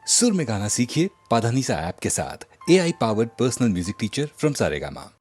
सुर में गाना सीखिए पाधानीसा ऐप के साथ। AI powered personal music teacher from Saregama.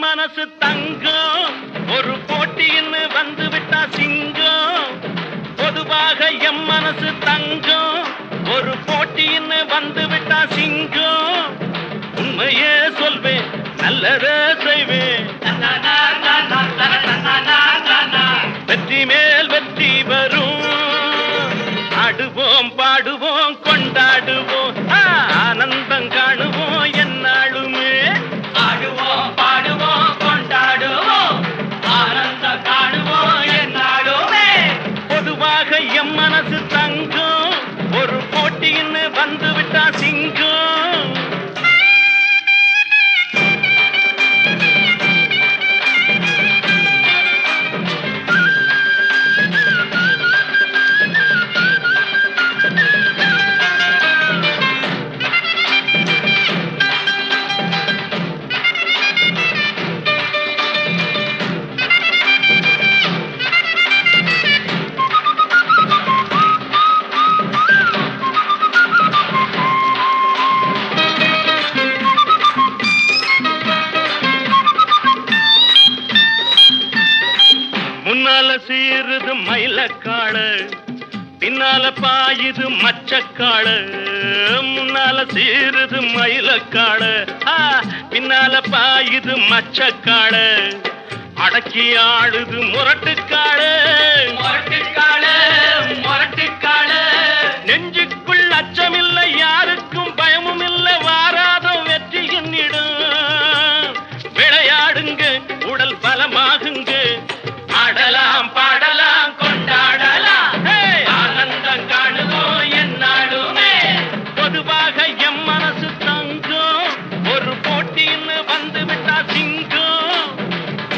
மனசு தங்கம் ஒரு போட்டின்னு வந்து விட்டா சிங்கம். பொதுவாக எம் மனசு தங்கம் ஒரு போட்டின்னு வந்து விட்டா சிங்கம். உண்மையே சொல்வேன் நல்லதே செய்வேன். சீருது மயிலக்காடு பின்னால பாயுது மச்சக்காடு முன்னால சீருது மயிலக்காடு பின்னால பாயுது மச்சக்காடு அடக்கி ஆடுது முரட்டுக்காடு முரட்டுக்காடு முரட்டுக்காடு நெஞ்சுக்குள் அச்சமில்லை யாருக்கும் பயமும் இல்லை வாராதோ வெற்றி என்னிடும் விளையாடுங்க உடல் பலமாகுங்க ஆடலாம் பாடலாம் கொண்டாடலாம் ஆனந்தம் காணுவோம் என்னாலுமே பொதுவாக எம் மனசு தங்கம் ஒரு போட்டின்னு வந்து விட்டா சிங்கம்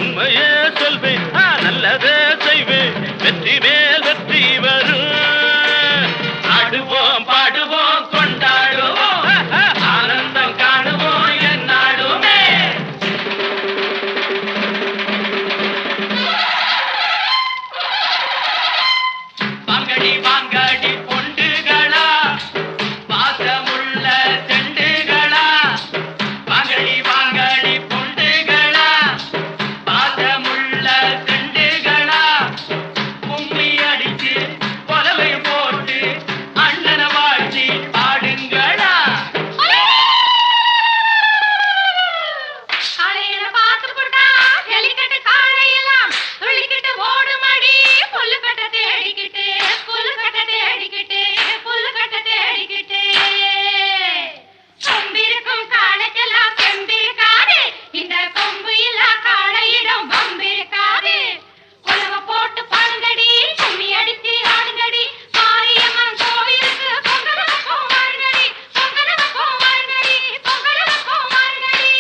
உண்மையே சொல்வேன் நல்லதே செய்வேன் வெற்றி மேல் வெற்றி வரும் ஆடுவோம் பாடுவோம் கொண்டாடுவோம் ஆனந்தம் காணுவோம் என்னாலுமே வாங்கடி வாங்கடி பொண்டுகளா பாசமுள்ள செண்டுகளா வாங்கடி வாங்கடி பொண்டுகளா பாசமுள்ள செண்டுகளா கும்மி அடிச்சு கொலவை போட்டு அண்ணனை வாழ்த்தி பாடுங்களா காலையில பார்த்து போட்டா ஜல்லிக்கட்டு காளையெல்லாம் துள்ளிக்கிட்டு ஓடுமடி புல்லுக்கட்டை தேடிக்கிட்டு புல்லுக்கட்டை தேடிக்கிட்டு புல்லுக்கட்டை தேடிக்கிட்டு கொம்பிருக்கும் காளைக்கெல்லாம் செம்பிருக்காது இந்த கொம்பு இல்லா காளையிடம் வம்பிருக்காது உலக போட்டு பாடுங்கடி கும்மி அடிச்சு ஆடுங்கடி மாரியம்மன் கோவிலுக்கு பொங்கலுக்கும் வாருங்கடி பொங்கலுக்கும் வாருங்கடி பொங்கலுக்கும் வாருங்கடி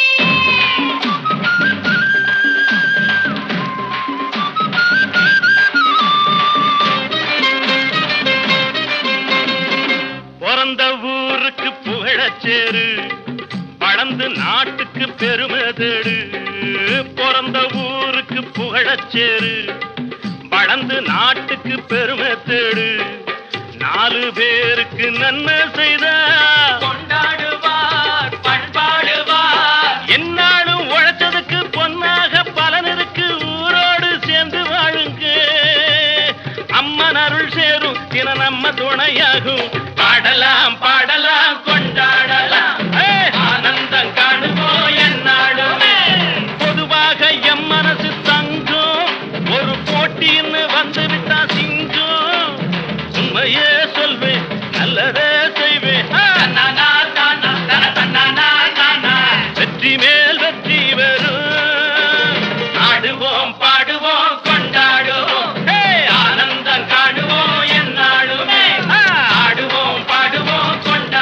பிறந்த ஊருக்கு புகழச்சேரு வளர்ந்து நாட்டுக்கு பெருமை தேடு பிறந்த ஊருக்கு புகழச்சேரு வளர்ந்து நாட்டுக்கு பெருமை தேடு 4 பேருக்கு நன்மை செய்த கொண்டாடுவார் பண்பாடுவார் என்னாலும் உழைச்சதுக்கு பொன்னாக பலன் இருக்கு ஊரோடு சேர்ந்து வாழுங்க அம்மன் அருள் சேரும் தின நம்ம துணையாகும் பாடலாம் பாடலாம் கொண்டாடலாம் ஆனந்தம் காணுவோம் என்னாலுமே பொதுவாக எம் மனசு தங்கம் ஒரு போட்டின்னு வந்து விட்டா சிங்கம் உண்மையே சொல்வேன் நல்லதே செய்வேன் வெற்றி மேல் வெற்றி வரும் ஆடுவோம் பாடுவோம் கொண்டாடுவோம் ஆனந்தம் காணுவோம் என்னாலுமே ஆடுவோம் பாடுவோம் கொண்டாடுவோம்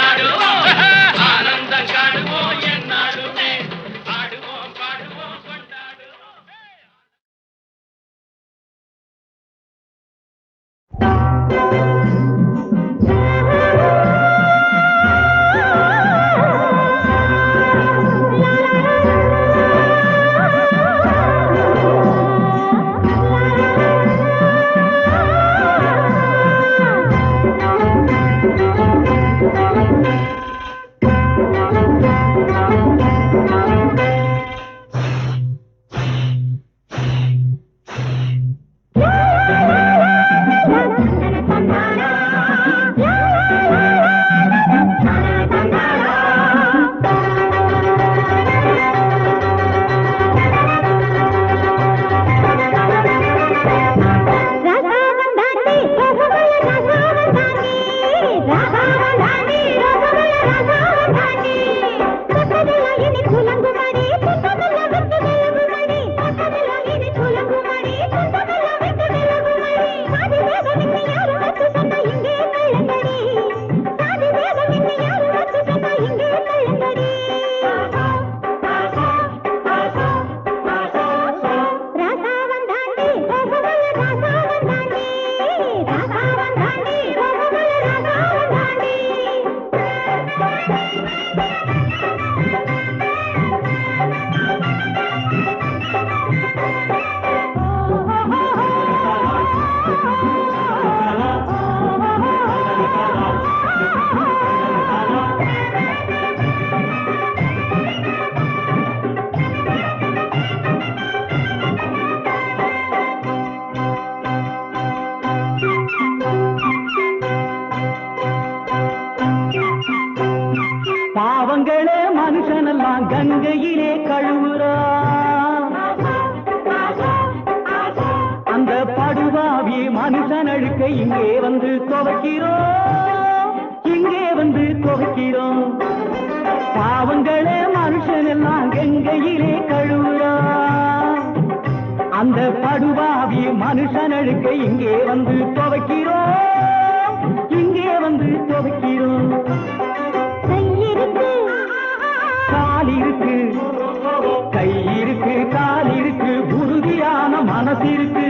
மனுஷன் அழுக்க இங்கே வந்து துவைக்கிறோம், இங்கே வந்து துவைக்கிறோம். பாவங்களே மனுஷன் எல்லாம் கங்கையிலே கழுவுறான். அந்த படுபாவி மனுஷன் அழுக்க இங்கே வந்து துவைக்கிறோம், இங்கே வந்து துவைக்கிறோம். கை இருக்கு கால் இருக்கு, கை இருக்கு கால் இருக்கு, உறுதியான மனசு இருக்கு.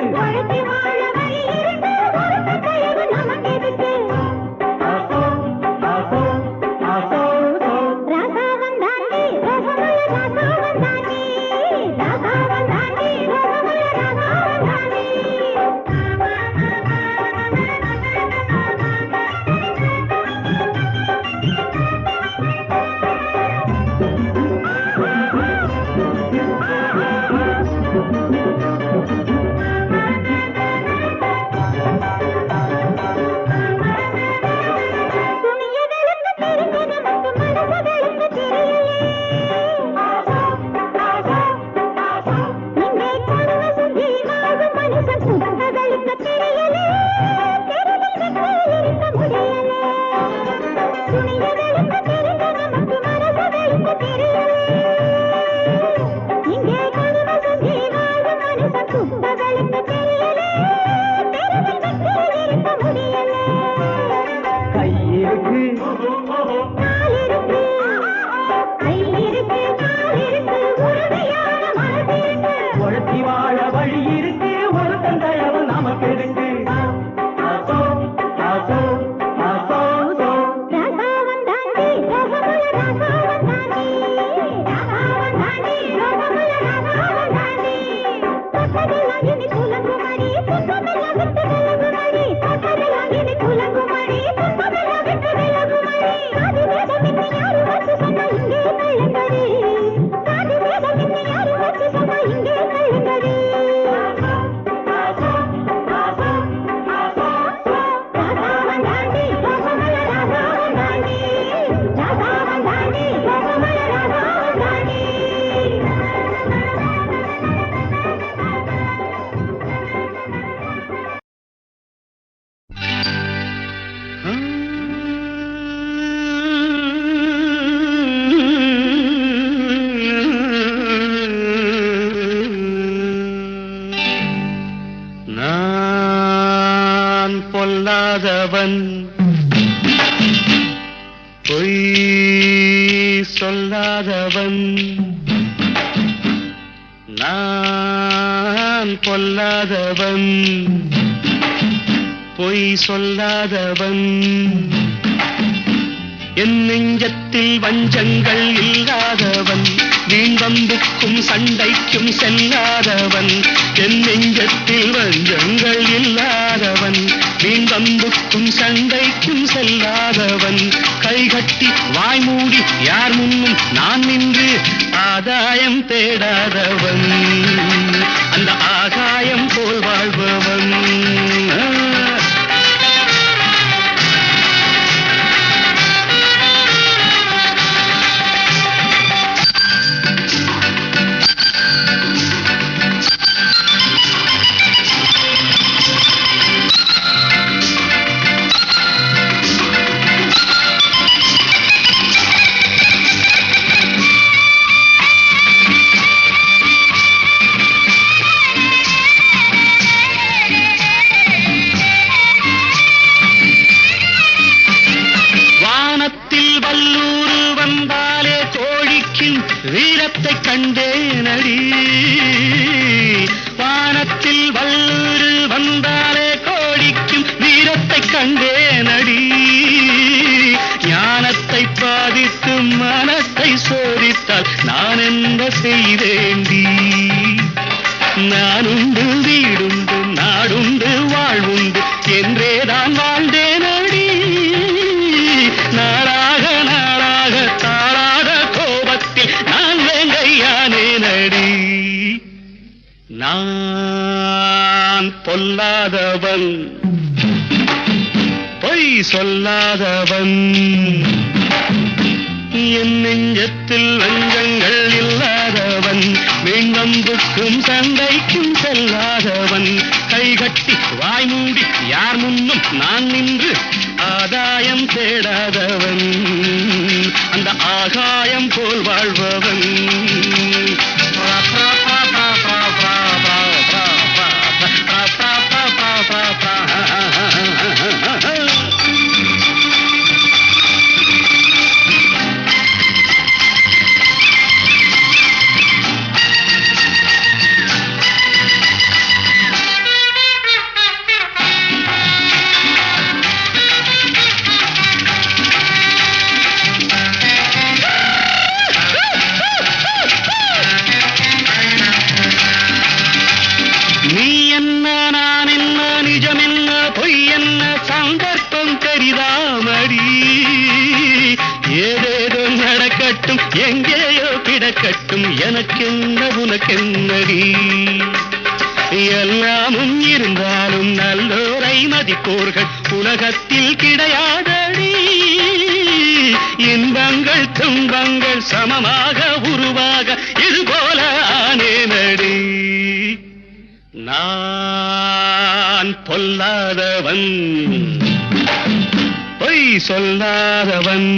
பொல்லாதவன் பொய் சொல்லாதவன் நான் பொல்லாதவன் பொய் சொல்லாதவன் என் நெஞ்சத்தில் வஞ்சங்கள் இல்லாதவன் வீண்வம்புக்கும் சண்டைக்கும் செல்லாதவன் என் நெஞ்சத்தில் வஞ்சங்கள் இல்லாதவன் வீண்வம்புக்கும் சண்டைக்கும் செல்லாதவன் கைகட்டி வாய்மூடி யார் முன்னும் நான் நின்று ஆதாயம் தேடாதவன் அந்த ஆகாயம் போல் வாழ்பவன் வீரத்தை கண்டேனடி வானத்தில் வல்லூர் வந்தாலே கோடிக்கும் வீரத்தை கண்டேனடி ஞானத்தை பாதித்து மனத்தை சோதித்தால் நான் என்ன செய்தேண்டி நானுண்டு வீடுண்டு நாடுண்டு வாழ்வுண்டு என்றேதான் வாழ்ந்தேனடி நாளாக நாளாக தாளாக கோபத்தில் நான் வேங்கையானேனடி நான் பொல்லாதவன் பொய் சொல்லாதவன் என் நெஞ்சத்தில் வஞ்சங்கள் இல்லாதவன் வீண்வம்புக்கும் சண்டைக்கும் செல்லாதவன் கைகட்டி வாய் மூடி யார் முன்னும் நான் நின்று ஆதாயம் தேடாதவன் அந்த ஆகாயம் போல் வாழ்பவன் எங்கேயோ கிடக்கட்டும் எனக்கென்ன உனக்கென்னடி எல்லாமும் இருந்தாலும் நல்லோரை மதிப்போர்கள் உலகத்தில் கிடையாதடி இன்பங்கள் துன்பங்கள் சமமாக உருவாக இதுபோல ஆனேனடி நான் பொல்லாதவன் பொய் சொல்லாதவன்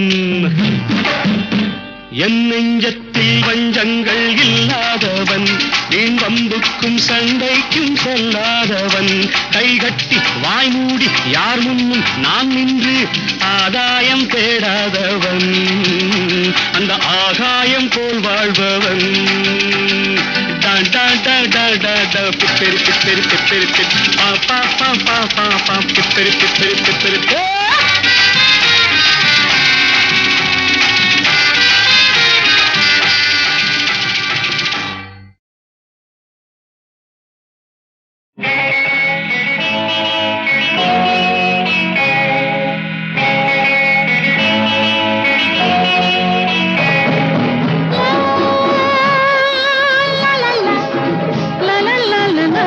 என் நெஞ்சத்தில் வஞ்சங்கள் இல்லாதவன் வீண் வம்புக்கும் சண்டைக்கும் செல்லாதவன் கைகட்டி வாய் மூடி யார் முன்னும் நான் நின்று ஆதாயம் தேடாதவன் அந்த ஆகாயம் போல் வாழ்பவன் பிப்பெரி பிப்பெரி பிப்பெரி பா பா பா பா பா பா பிப்பெரி பிப்பெரி பிப்பெரி la la la la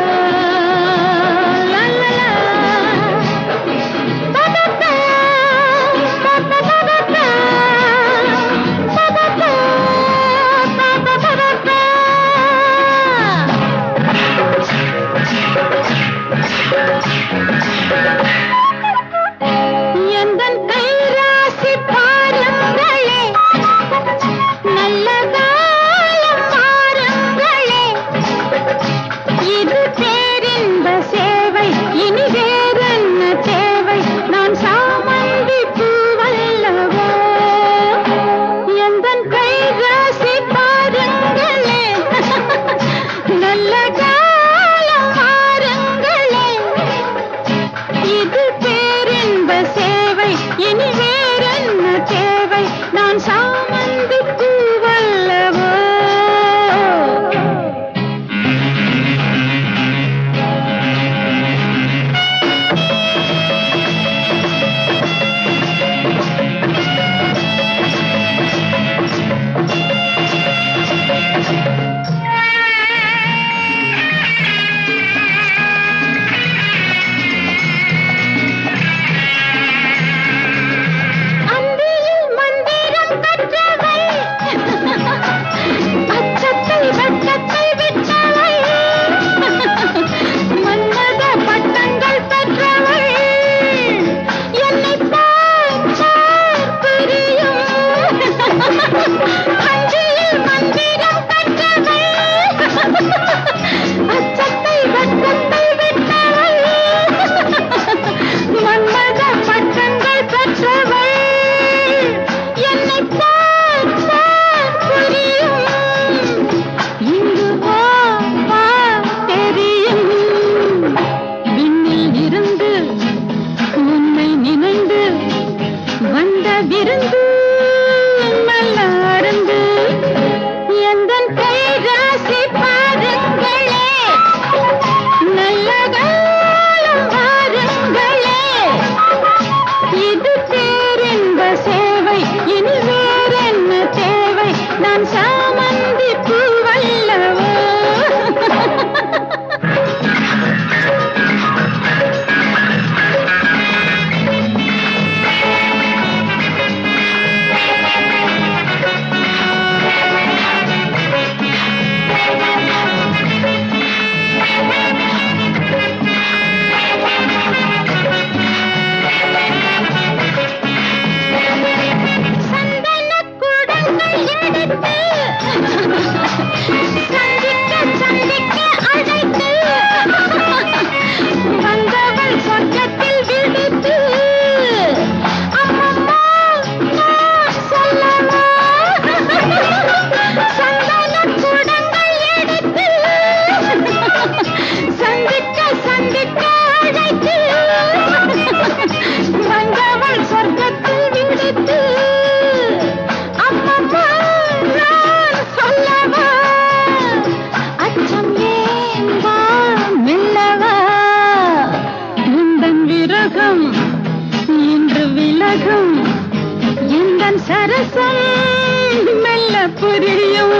சரசம் மெல்ல புரியும்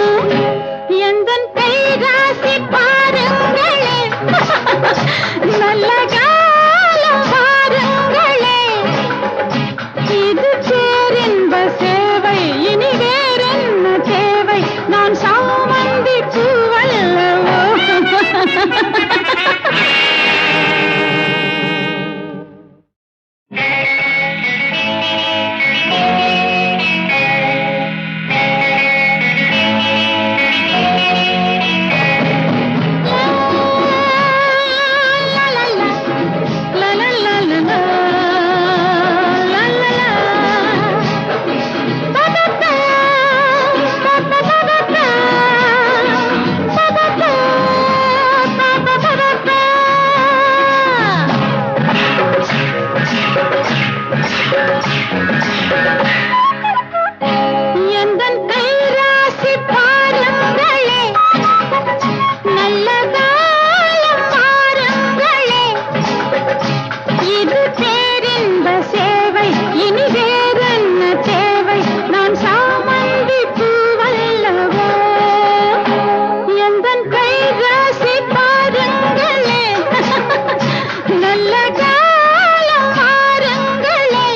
எந்தன் கைராசி பாருங்களே நல்ல காலம் பாருங்களே இது பேரின்ப சேவை இனி வேறென்ன தேவை நான் சாமந்தி பூவல்லவோ எந்தன் கைராசி பாருங்களே நல்ல காலம் பாருங்களே இது பேரின்ப சேவை இனி வேறென்ன தேவை நான் சாமந்தி பூவல்லவோ எந்தன் கைராசி பாருங்களே நல்ல காலம் பாருங்களே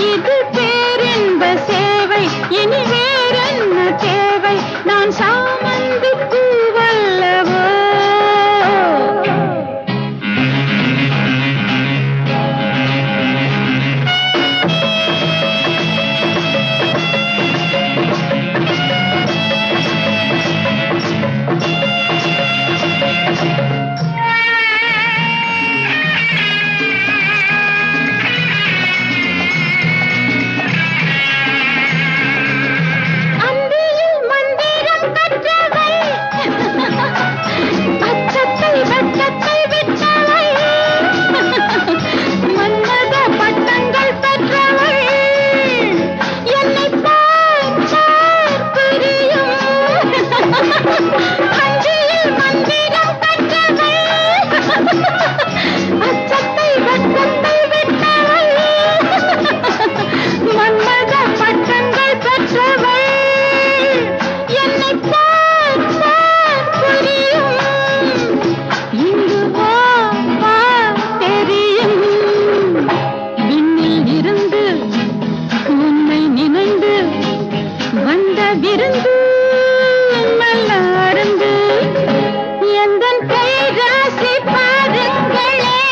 இது பேரின்ப சேவை இனி வேறென்ன தேவை நான் சாமந்தி பூவல்லவோ அந்தியில் மந்திரம் கற்றவை அச்சத்தை வெட்கத்தை விட்டவை மன்மத பட்டங்கள் பெற்றவை என்னை பார்த்தால் புரியும் அந்தியில் மந்திரம் கற்றவை அச்சத்தை வெட்கத்தை விட்டவை மன்மத பட்டங்கள் பெற்றவை என்னை பார்த்தால் புரியும் இங்கு வா வா தெரியும் விண்ணில் இருந்து உன்னை நினைந்து வந்த விருந்து நல்ல அருந்து எந்தன் கைராசி பாருங்களே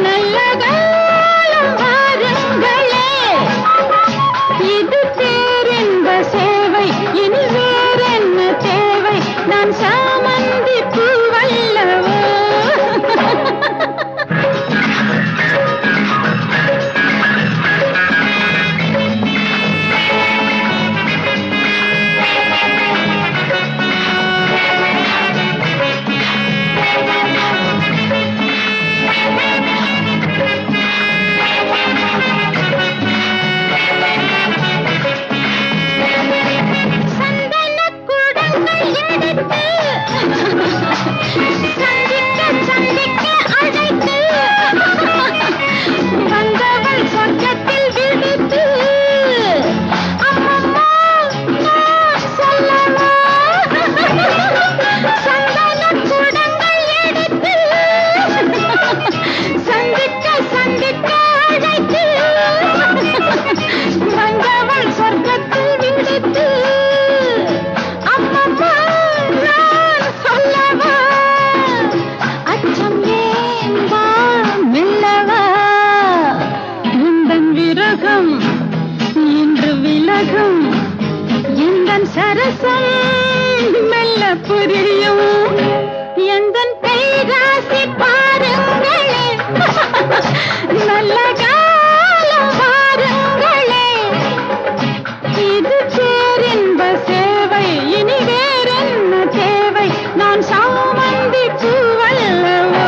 நல்ல காலம் பாருங்களே இது பேரின்ப சேவை இனி வேறென்ன தேவை நான் சாமந்தி பூவல்லவோ சந்தனக் குடங்கள் எடுத்து சந்திக்க அழைத்து வந்தவள் சொர்க்கத்தில் விடுத்து அம்மம்மா நான் சொல்லவா சந்தனக் குடங்கள் எடுத்து சந்திக்க அழைத்து வந்தவள் சொர்க்கத்தில் விடுத்து அம்மம்மா நான் சொல்லவா அச்சம் ஏன் வா மெல்லவா உந்தன் விரகம் இன்று விலகும் எந்தன் சரசம் மெல்ல புரியும் எந்தன் கைராசி பாருங்களே நல்ல காலம் பாருங்களே இது பேரின்ப சேவை இனி வேறென்ன தேவை நான் சாமந்தி பூவல்லவோ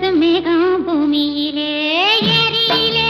மின்னுது மேகம் பூமியிலே ஏரியிலே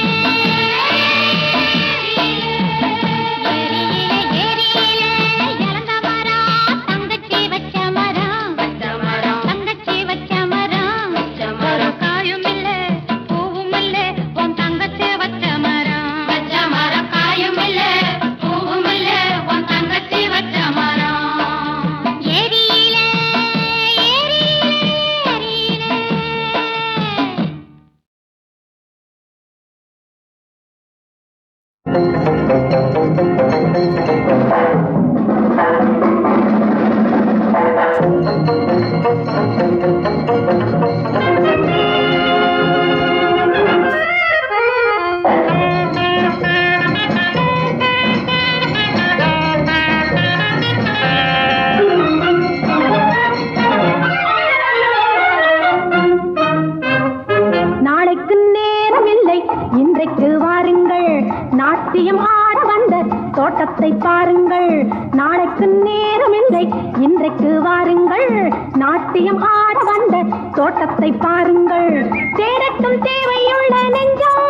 தோட்டத்தை பாருங்கள், நாளைக்கு நேரமில்லை, இன்றைக்கு வாருங்கள். நாட்டியம் ஆட வந்த தோட்டத்தை பாருங்கள், தேடட்டும் தேவையுள்ள நெஞ்சம்.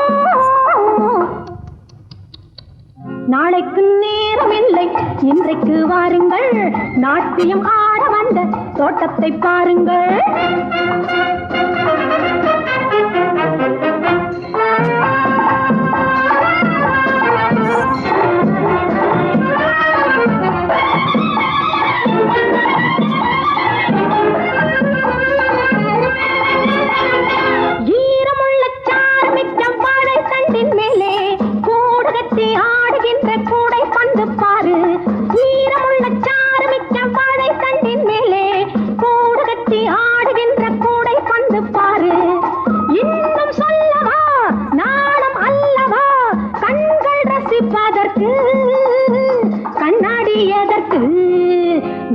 நாளைக்கு நேரமில்லை, இன்றைக்கு வாருங்கள். நாட்டியம் ஆட வந்த தோட்டத்தை பாருங்கள்.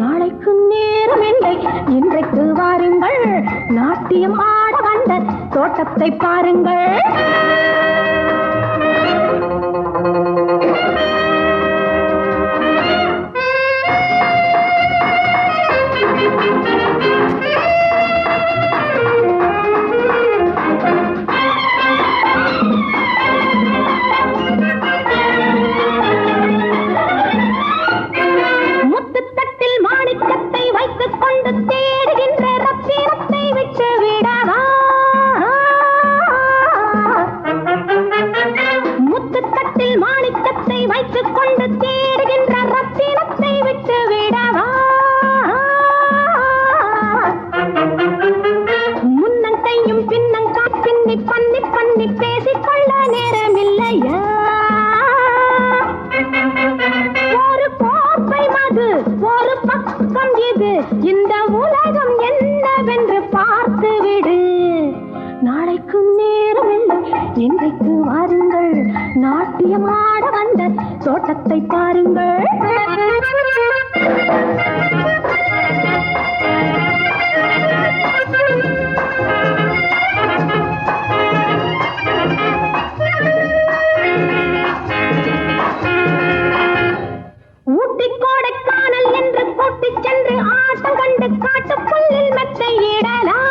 நாளைக்கு நேரமில்லை, இன்றைக்கு வாருங்கள். நாட்டியம் ஆட வந்த தோட்டத்தை பாருங்கள். இந்த உலகம் என்னவென்று பார்த்து விடு. நாளைக்கு நேரமில்லை, இன்றைக்கு வாருங்கள். நாட்டியம் ஆட வந்த தோட்டத்தை பாருங்கள். ஊட்டி கோடைக்கானல் என்று கூட்டிச் சென்று ஆட்டம் கண்டு காட்டு புல்லில் மெத்தையிடலாம்.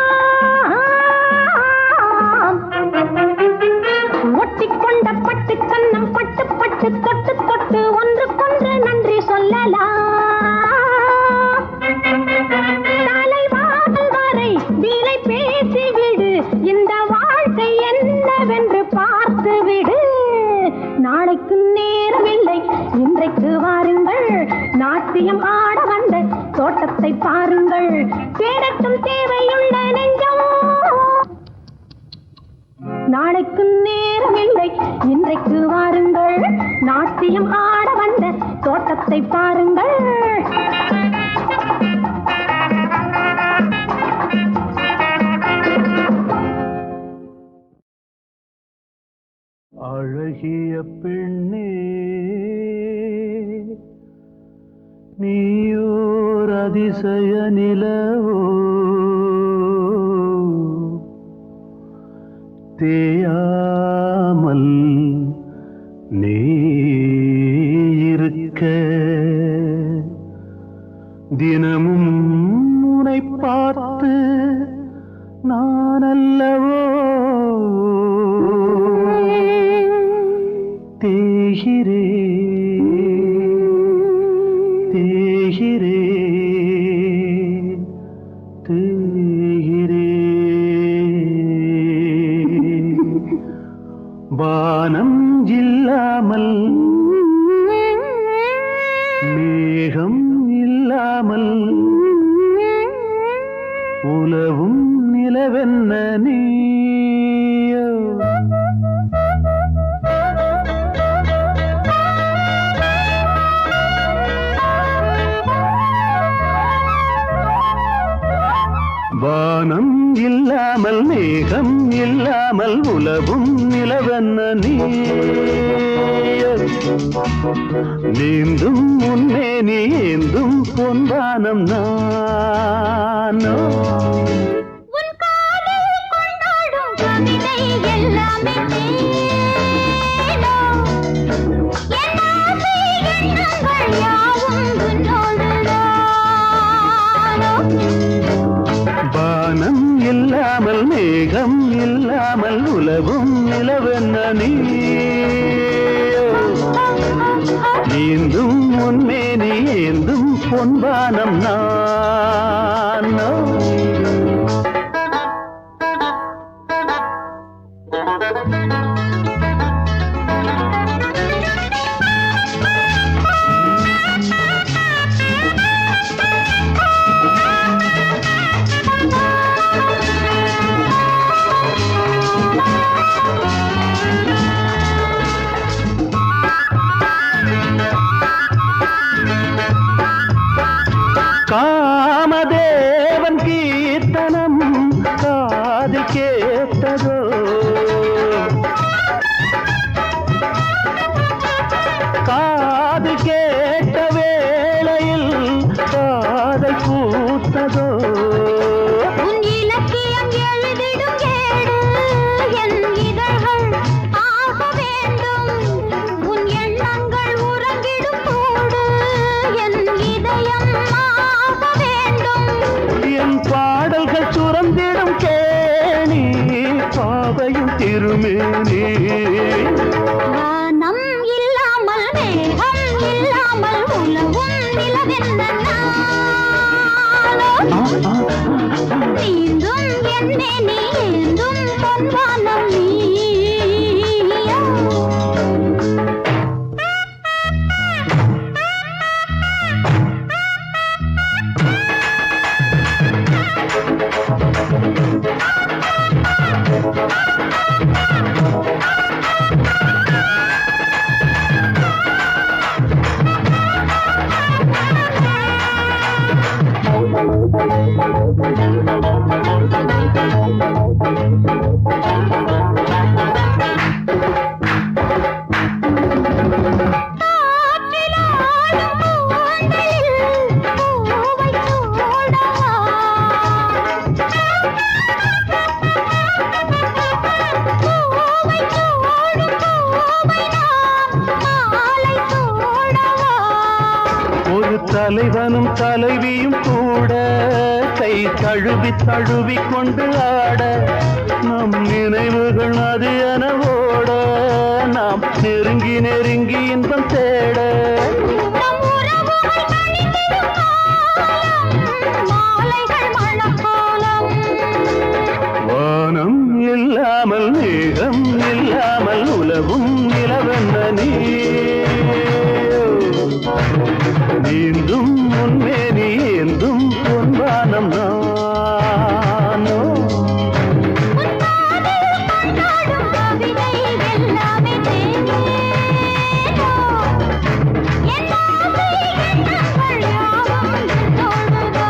ஒட்டிக்கொண்ட பட்டு கண்ணம் பட்டு பட்டு தொட்டு தொட்டு ஒன்றுக்கொன்று நன்றி சொல்லலாம். தலைவாசல் வரை வீலை பேசிவிடு, இந்த வாழ்க்கை என்னவென்று பார்த்து விடு. நாளைக்கு நேரமில்லை, இன்றைக்கு வாருங்கள். நாட்டியம் ஆட வந்த தோட்டத்தை பாருங்கள், தேடட்டும் தேவையுள்ள நெஞ்சம். நாளைக்கு நேரமில்லை, இன்றைக்கு வாருங்கள். நாட்டியம் ஆட வந்த தோட்டத்தை பாருங்கள். அழகிய பெண்ணே, நீயோர் அதிசய நிலவோ, தேயாமல் நீ இருக்க தினமும் உன்னை பார்த்து நான் அல்லவோ தேய்கிறே தேய்கிறே வானம் இல்லாமல் மேகம் இல்லாமல் உலவும் நிலவென்ன நீயோ வானம் இல்லாமல் மேகம் இல்லாமல் உலவும் நிலவென்ன நீயோ நீந்தும் முன்னே நீ ஏந்தும் பொன்வானம் நானோ உன் காதல் கொண்டாடும் கவிதை எல்லாமே தேனோ. என் ஆசை எண்ணங்கள் யாவும் உன்னோடுதானோ. வானம் இல்லாமல் மேகம் இல்லாமல் உலவும் நிலவென்ன நீயோ நீந்தும் முன்னே நீ ஏந்தும் பொன்வானம் நானோ காமதேவன் கீர்த்தனம் காதில் கேட்டதோ காதில் கேட்ட வேளையில் காதை பூத்ததோ உன் இலக்கியம் எழுதிடும் ஏடு என் இதழ்கள் ஆக வேண்டும். உன் எண்ணங்கள் உறங்கிடும் கூடு என் இதயம் ஆக வேண்டும். என் பாடல்கள் சுரந்திடும் கேணி பாவையும் திருமேனி வானம் இல்லாமல் மேகம் இல்லாமல் உலவும் நிலவென்ன நாளோ. நீந்தும் என்னே நீ ஏந்தும் பொன்வானம் நீயோ. ஒரு தலைவனும் தலைவியும் கூட கை தழுவி தழுவி கொண்டு ஆட நம் நினைவுகள் அது என ஓட நாம் நெருங்கி நெருங்கி இன்பம் தேட நம் உறவுகள் கனிந்திடும் காலம், மாலைகள் மணக்கோலம். வானம் இல்லாமல் மேகம் இல்லாமல் உலவும் நிலவென்ன நீந்தும் முன்னே நீ ஏந்தும் பொன்வானம் நானோ உன் காதல் கொண்டாடும் கவிதை எல்லாமே தேனோ. என் ஆசை எண்ணங்கள் யாவும் உன்னோடுதானோ.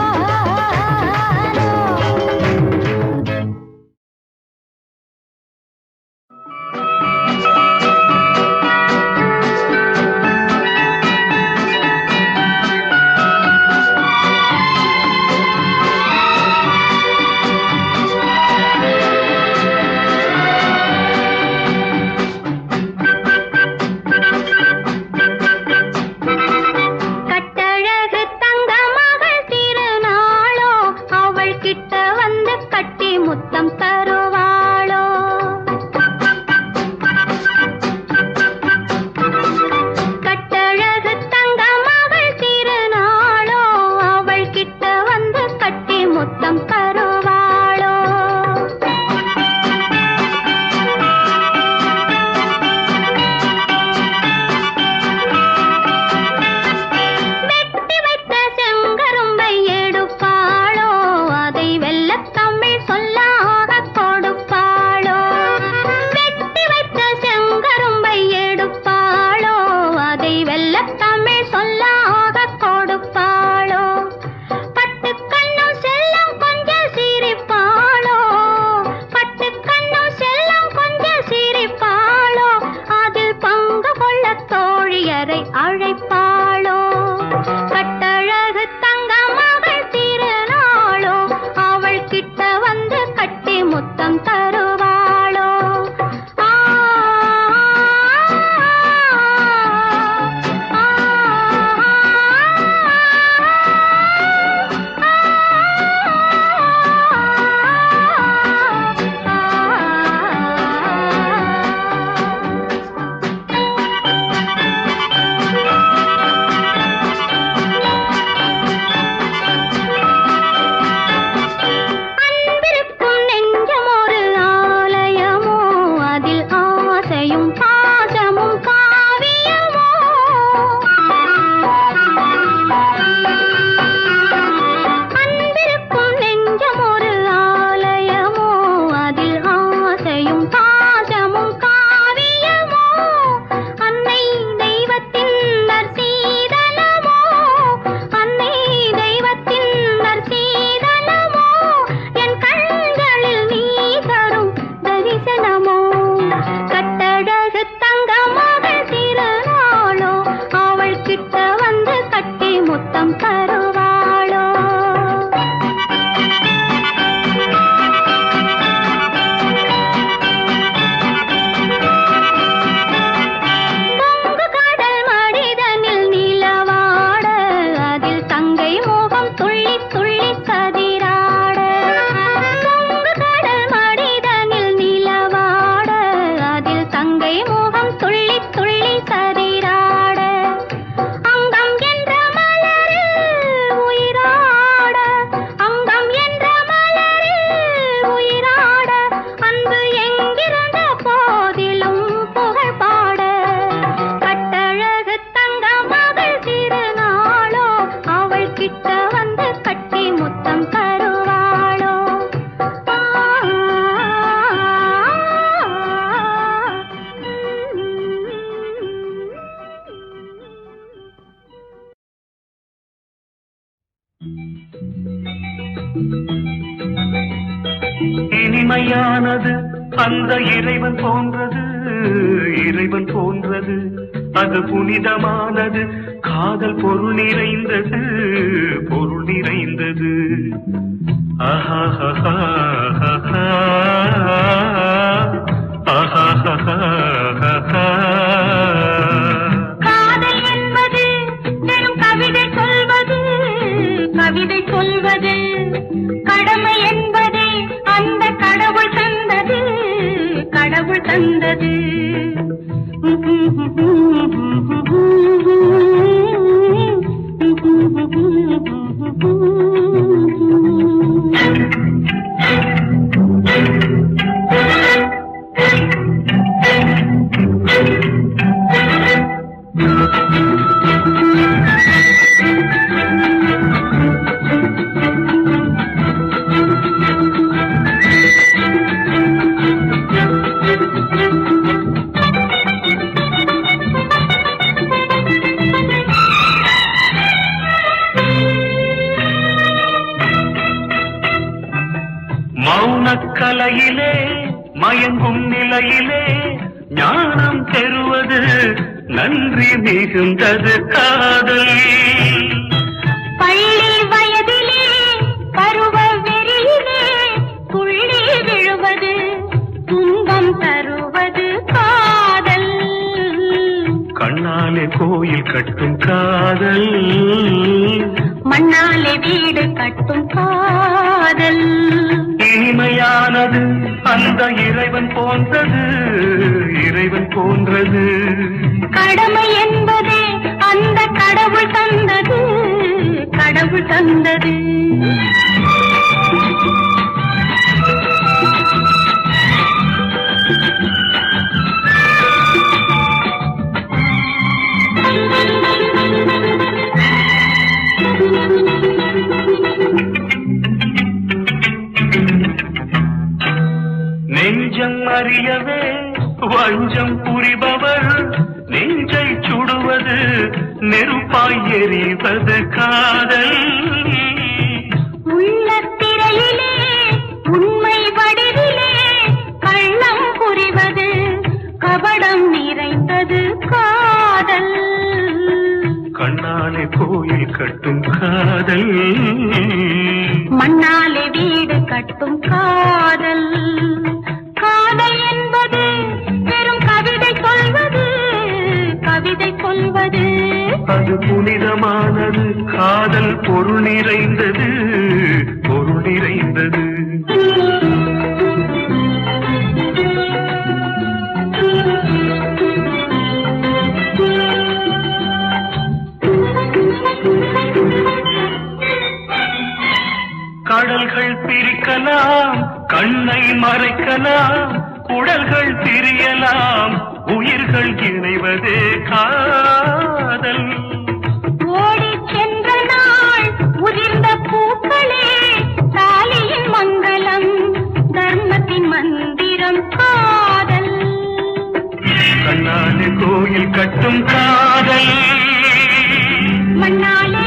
புனிதமானது அந்த இறைவன் போன்றது இறைவன் போன்றது அது புனிதமானது காதல் பொருள் நிறைந்தது பொருள் நிறைந்தது ஆஹா காதல் என்பது வெறும் கவிதை சொல்வது கவிதை சொல்வது கடமை என்பதே அந்த கடவுள் தந்தது கடவுள் தந்தது மௌனக்கலையிலே மயங்கும் நிலையிலே ஞானம் பெறுவது நன்றி மிகுந்தது காதல் பள்ளி வயதிலே பருவ வெறியிலே துள்ளி விழுவது துன்பம் தருவது காதல் கண்ணாலே கோயில் கட்டும் காதல் மண்ணாலே வீடு கட்டும் காதல் இனிமையானது அந்த இறைவன் போன்றது இறைவன் போன்றது கடமை என்பதே அந்த கடவுள் தந்தது கடவுள் தந்தது நெஞ்சம் அறியவே வஞ்சம் புரிபவர் நெஞ்சை சுடுவது நெருப்பாய் எறிவது காதல் உள்ளத்திரையிலே உண்மை வடிவிலே கள்ளம் புரிவது கபடம் நிறைந்தது காதல் கண்ணாலே கோயில் கட்டும் காதல் மண்ணாலே வீடு கட்டும் காதல் காதல் என்பது வெறும் கவிதை சொல்வது கவிதை சொல்வது அது புனிதமானது காதல் பொருள் நிறைந்தது பொருள் நிறைந்தது கடல்கள் பிரிக்கலாம் கண்ணை மறைக்கலாம் உடல்கள் பிரியலாம் உயிர்கள் இணைவதே காதல் ஓடி சென்ற நாள் உதிர்ந்த பூக்களே தாலியின் மங்களம் தர்மத்தின் மந்திரம் காதல் கண்ணாலே கோயில் கட்டும் காதல் மண்ணாலே